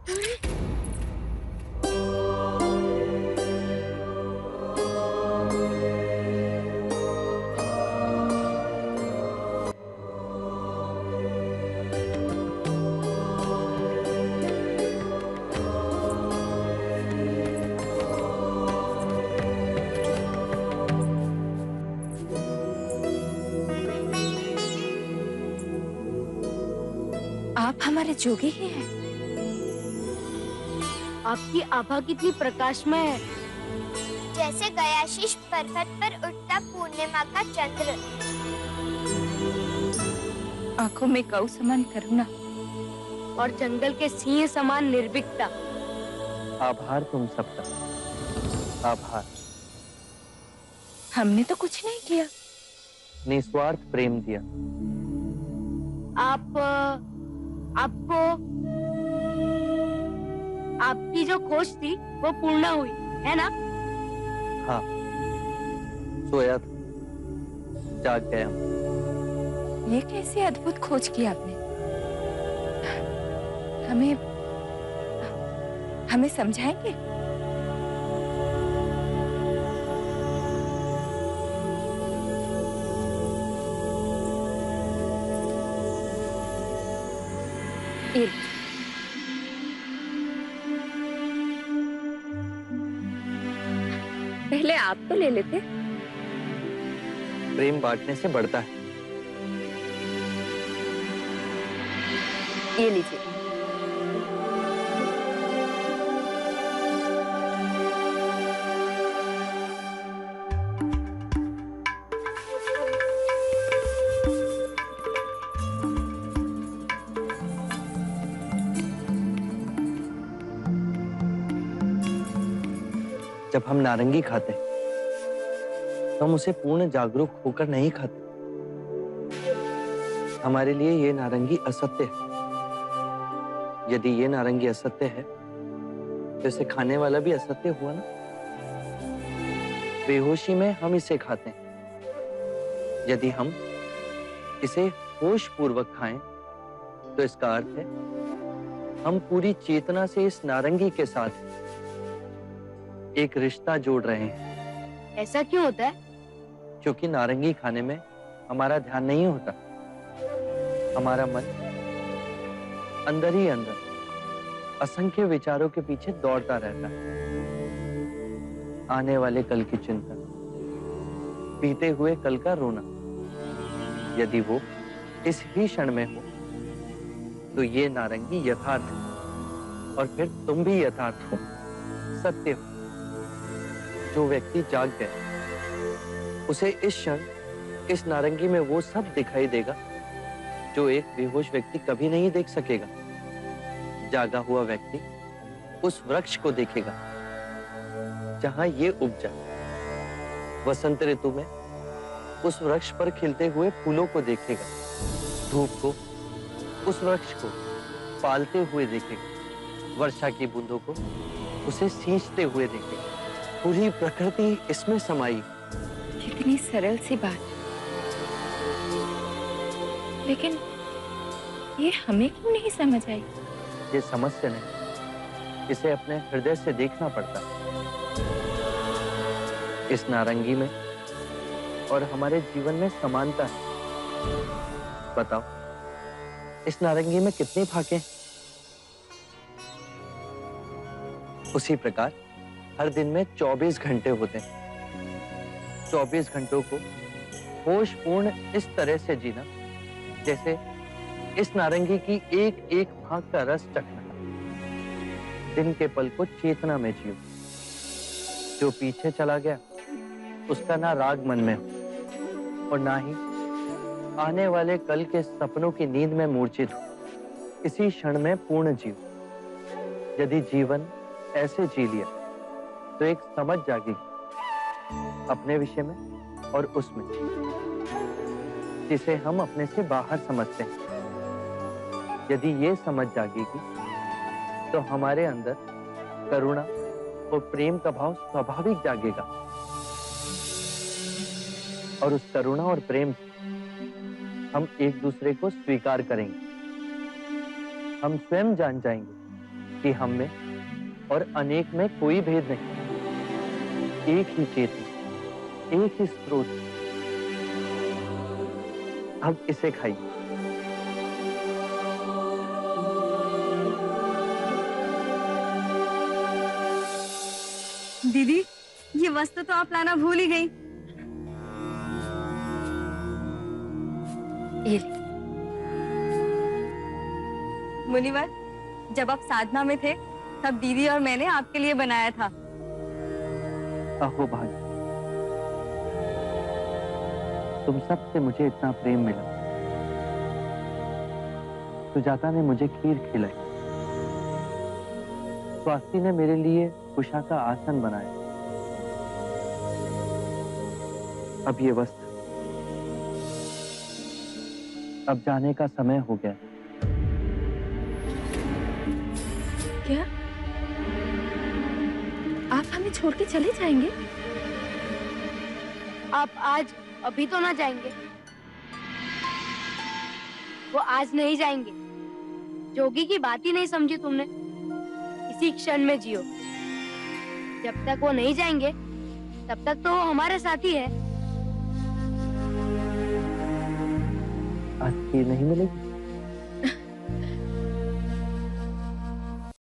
आप हमारे जोगी ही हैं। आपकी आभा कितनी प्रकाशमय है, जैसे गयाशीष पर्वत पर उठता पूर्णिमा का चंद्र। आंखों में गौ समान करुणा और जंगल के सिंह समान निर्भीकता। आभार तुम सबका, आभार। हमने तो कुछ नहीं किया। निस्वार्थ प्रेम दिया। आपको आपकी जो खोज थी वो पूर्ण हुई है ना? हाँ, सोया था, जाग गया हूँ। ये कैसी अद्भुत खोज की आपने। हमें समझाएंगे? ये पहले आप तो ले लेते। प्रेम बांटने से बढ़ता है। ये लीजिए। जब हम नारंगी खाते हैं तो हम उसे पूर्ण जागरूक होकर नहीं खाते। हमारे लिए ये नारंगी असत्य है। यदि ये नारंगी असत्य है तो इसे खाने वाला भी असत्य हुआ ना। बेहोशी में हम इसे खाते हैं। यदि हम इसे होश पूर्वक खाएं तो इसका अर्थ है हम पूरी चेतना से इस नारंगी के साथ एक रिश्ता जोड़ रहे हैं। ऐसा क्यों होता है? क्योंकि नारंगी खाने में हमारा ध्यान नहीं होता। हमारा मन अंदर ही अंदर असंख्य विचारों के पीछे दौड़ता रहता है। आने वाले कल की चिंता, बीते हुए कल का रोना। यदि वो इस ही क्षण में हो तो ये नारंगी यथार्थ है और फिर तुम भी यथार्थ हो, सत्य हो। जो व्यक्ति जाग गया उसे इस क्षण इस नारंगी में वो सब दिखाई देगा जो एक बेहोश व्यक्ति कभी नहीं देख सकेगा। जागा हुआ व्यक्ति उस वृक्ष को देखेगा जहां ये उपजा। वसंत ऋतु में उस वृक्ष पर खिलते हुए फूलों को देखेगा। धूप को, उस वृक्ष को पालते हुए देखेगा। वर्षा की बूंदों को उसे सींचते हुए देखेगा। पूरी प्रकृति इसमें समाई। कितनी सरल सी बात, लेकिन ये हमें क्यों नहीं समझ आई? ये समस्या नहीं, इसे अपने हृदय से देखना पड़ता है। इस नारंगी में और हमारे जीवन में समानता है। बताओ, इस नारंगी में कितनी फाके हैं? उसी प्रकार हर दिन में 24 घंटे होते हैं। 24 घंटों को होशपूर्ण इस तरह से जीना जैसे इस नारंगी की एक एक भाग का रस चखना। दिन के पल को चेतना में जियो। जो पीछे चला गया उसका ना राग मन में हो और ना ही आने वाले कल के सपनों की नींद में मूर्छित हो। इसी क्षण में पूर्ण जियो। यदि जीवन ऐसे जी लिया तो एक समझ जागेगी अपने विषय में और उसमें, जिसे हम अपने से बाहर समझते हैं। यदि ये समझ जागेगी तो हमारे अंदर करुणा और प्रेम का भाव स्वाभाविक जागेगा और उस करुणा और प्रेम से हम एक दूसरे को स्वीकार करेंगे। हम स्वयं जान जाएंगे कि हम में और अनेक में कोई भेद नहीं, एक ही चेतन, एक ही स्रोत। अब इसे खाइए। दीदी, ये वस्तु तो आप लाना भूल ही गई। ये ले। मुनिवर, जब आप साधना में थे तब दीदी और मैंने आपके लिए बनाया था। अहो भाग्य, तुम सबसे मुझे इतना प्रेम मिला। सुजाता ने मुझे खीर खिलाई, स्वाति ने मेरे लिए उषा का आसन बनाया। अब ये वस्त्र, अब जाने का समय हो गया। क्या आप हमें छोड़ के चले जाएंगे? आप आज अभी तो ना जाएंगे। वो आज नहीं जाएंगे। जोगी की बात ही नहीं समझी तुमने। इसी क्षण में जियो। जब तक वो नहीं जाएंगे तब तक तो वो हमारे साथ ही है। आज खीर नहीं मिलेगी?